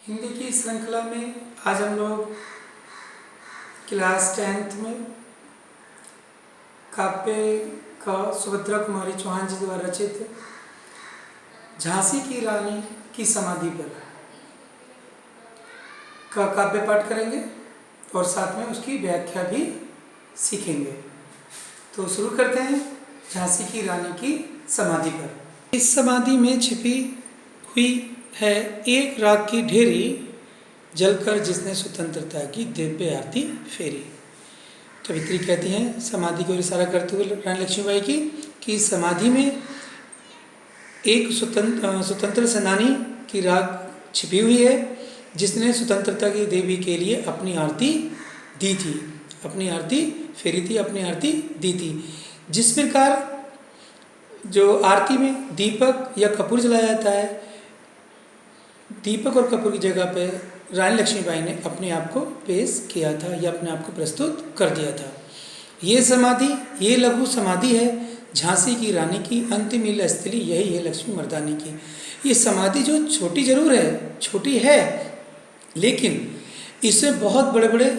हिंदी की श्रृंखला में आज हम लोग क्लास 10th में काव्य का सुभद्रा कुमारी चौहान जी द्वारा रचित झांसी की रानी की समाधि पर का काव्य पाठ करेंगे और साथ में उसकी व्याख्या भी सीखेंगे। तो शुरू करते हैं झांसी की रानी की समाधि पर। इस समाधि में छिपी हुई है एक राग की ढेरी, जलकर जिसने स्वतंत्रता की दिव्य आरती फेरी। कवित्री कहती हैं समाधि को इशारा करते हुए रानी लक्ष्मीबाई की कि समाधि में एक स्वतंत्र सेनानी की राग छिपी हुई है, जिसने स्वतंत्रता की देवी के लिए अपनी आरती दी थी, अपनी आरती फेरी थी, अपनी आरती दी थी। जिस प्रकार जो आरती में दीपक या कपूर जलाया जाता है, दीपक और कपूर की जगह पे रानी लक्ष्मीबाई ने अपने आप को पेश किया था या अपने आप को प्रस्तुत कर दिया था। ये समाधि, ये लघु समाधि है झांसी की रानी की, अंतिम लीला स्थली यही है लक्ष्मी मर्दानी की। ये समाधि जो छोटी जरूर है, छोटी है, लेकिन इसमें बहुत बड़े बड़े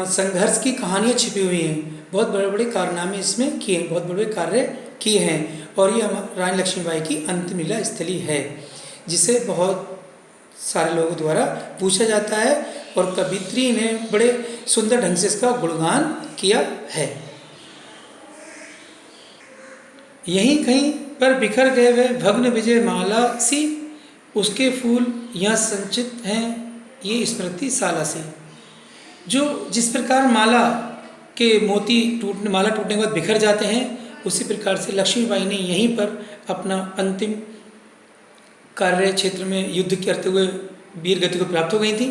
संघर्ष की कहानियाँ छिपी हुई हैं, बहुत बड़े बड़े कारनामे इसमें किए हैं, बहुत बड़े कार्य किए हैं। और ये रानी लक्ष्मीबाई की अंतिम लीला स्थली है, जिसे बहुत सारे लोगों द्वारा पूछा जाता है और कवित्री ने बड़े सुंदर ढंग से इसका गुणगान किया है। यहीं कहीं पर बिखर गए वे भग्न विजय माला सी, उसके फूल यहाँ संचित हैं ये स्मृति साला सी। जो जिस प्रकार माला के मोती माला टूटने के बाद बिखर जाते हैं, उसी प्रकार से लक्ष्मीबाई ने यहीं पर अपना अंतिम कार्य क्षेत्र में युद्ध करते हुए वीर गति को प्राप्त हो गई थी।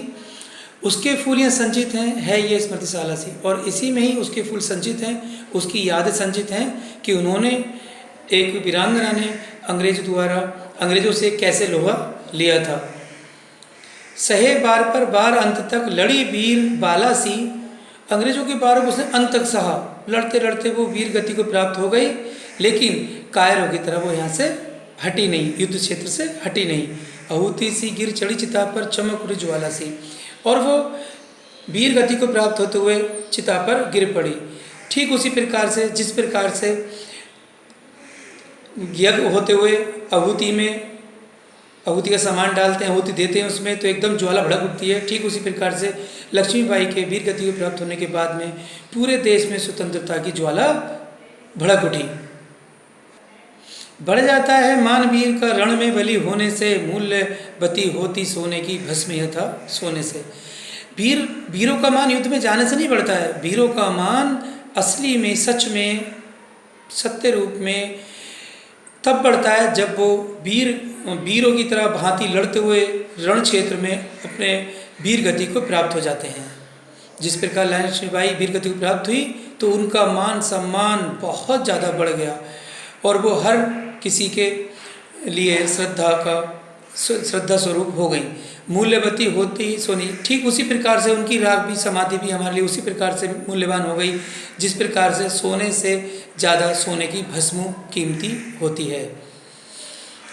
उसके फूल यहाँ संचित हैं, है ये स्मृतिशाला सी, और इसी में ही उसके फूल संचित हैं, उसकी यादें संचित हैं कि उन्होंने एक वीरांगना ने अंग्रेजों से कैसे लोहा लिया था। सहे बार पर बार अंत तक लड़ी वीर बाला सी, अंग्रेजों के बार उसने अंत तक सहा, लड़ते लड़ते वो वीर गति को प्राप्त हो गई, लेकिन कायरों की तरह वो यहाँ से हटी नहीं, युद्ध क्षेत्र से हटी नहीं। आहूति सी गिर चढ़ी चिता पर चमक उठी ज्वाला सी, और वो वीर गति को प्राप्त होते हुए चिता पर गिर पड़ी। ठीक उसी प्रकार से जिस प्रकार से यज्ञ होते हुए आहूति का सामान डालते हैं, आहूति देते हैं उसमें, तो एकदम ज्वाला भड़क उठती है। ठीक उसी प्रकार से लक्ष्मीबाई के वीर गति को प्राप्त होने के बाद में पूरे देश में स्वतंत्रता की ज्वाला भड़क उठी। बढ़ जाता है मान वीर का रण में बलि होने से, मूल्यवती होती सोने की भस्म यथा सोने से। वीरों का मान युद्ध में जाने से नहीं बढ़ता है, वीरों का मान असली में, सच में, सत्य रूप में तब बढ़ता है जब वो वीरों की तरह भांति लड़ते हुए रण क्षेत्र में अपने वीर गति को प्राप्त हो जाते हैं। जिस प्रकार रानी लक्ष्मीबाई वीर गति को प्राप्त हुई तो उनका मान सम्मान बहुत ज़्यादा बढ़ गया, और वो हर किसी के लिए श्रद्धा स्वरूप हो गई। मूल्यवती होती सोनी, ठीक उसी प्रकार से उनकी राग भी, समाधि भी हमारे लिए उसी प्रकार से मूल्यवान हो गई, जिस प्रकार से सोने से ज़्यादा सोने की भस्म कीमती होती है।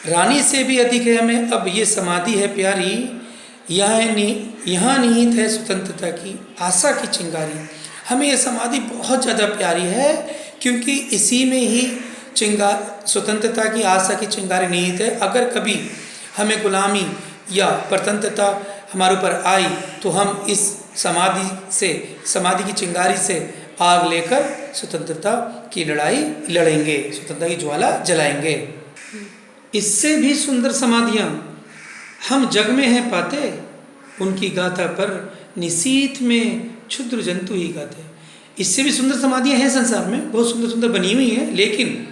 रानी से भी अधिक है हमें अब ये समाधि है प्यारी, यहाँ निहित है स्वतंत्रता की आशा की चिंगारी। हमें ये समाधि बहुत ज़्यादा प्यारी है, क्योंकि इसी में ही स्वतंत्रता की आशा की चिंगारी निहित है। अगर कभी हमें गुलामी या परतंत्रता हमारे ऊपर आई तो हम इस समाधि की चिंगारी से आग लेकर स्वतंत्रता की लड़ाई लड़ेंगे, स्वतंत्रता की ज्वाला जलाएंगे। इससे भी सुंदर समाधियाँ हम जग में हैं पाते, उनकी गाथा पर निशीथ में क्षुद्र जंतु ही गाते। इससे भी सुंदर समाधियाँ हैं संसार में, बहुत सुंदर सुंदर बनी हुई हैं, लेकिन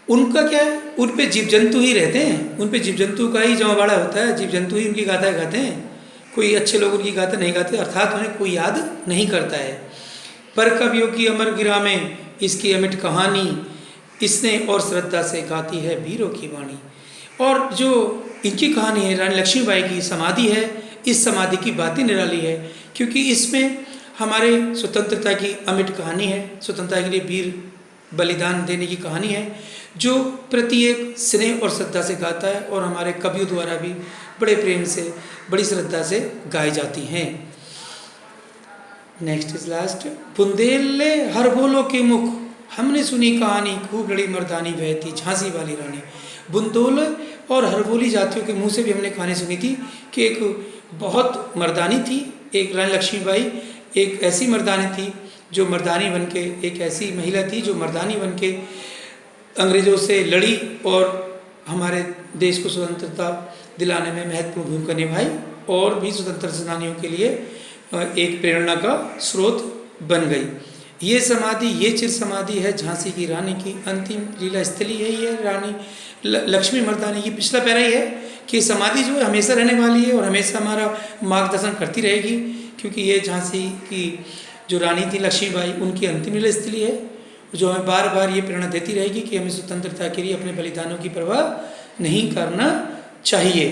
उनका क्या है, उन पे जीव जंतु ही रहते हैं, उन पे जीव जंतु का ही जमावाड़ा होता है, जीव जंतु ही उनकी गाथा गाते हैं। कोई अच्छे लोग उनकी गाथा नहीं गाते, अर्थात उन्हें कोई याद नहीं करता है। पर कवियों की अमर गिरा में इसकी अमिट कहानी, इसने और श्रद्धा से गाती है वीरों की वाणी। और जो इनकी कहानी है रानी लक्ष्मीबाई की समाधि है, इस समाधि की बात ही निराली है, क्योंकि इसमें हमारे स्वतंत्रता की अमिट कहानी है, स्वतंत्रता के लिए वीर बलिदान देने की कहानी है, जो प्रत्येक स्नेह और श्रद्धा से गाता है। और हमारे कवियों द्वारा भी बड़े प्रेम से, बड़ी श्रद्धा से गाई जाती हैं। Next is last. बुंदेले हर बोलो के मुख, हमने सुनी कहानी, खूब लड़ी मर्दानी बहती झांसी वाली रानी। बुंदोल और हरबोली जातियों के मुंह से भी हमने कहानी सुनी थी कि एक बहुत मर्दानी थी, एक रानी लक्ष्मीबाई एक ऐसी मर्दानी थी जो मर्दानी बन के, एक ऐसी महिला थी जो मर्दानी बन के अंग्रेज़ों से लड़ी और हमारे देश को स्वतंत्रता दिलाने में महत्वपूर्ण भूमिका निभाई और भी स्वतंत्रता सेनानियों के लिए एक प्रेरणा का स्रोत बन गई। ये समाधि, ये चिर समाधि है झांसी की रानी की, अंतिम लीला स्थली है ये रानी लक्ष्मी मर्दानी की। पिछला पैरा ही है कि समाधि जो है हमेशा रहने वाली है और हमेशा हमारा मार्गदर्शन करती रहेगी, क्योंकि ये झांसी की जो रानी थी लक्ष्मीबाई, उनकी अंतिम लीला स्थली है जो हमें बार बार ये प्रेरणा देती रहेगी कि हमें स्वतंत्रता के लिए अपने बलिदानों की परवाह नहीं करना चाहिए।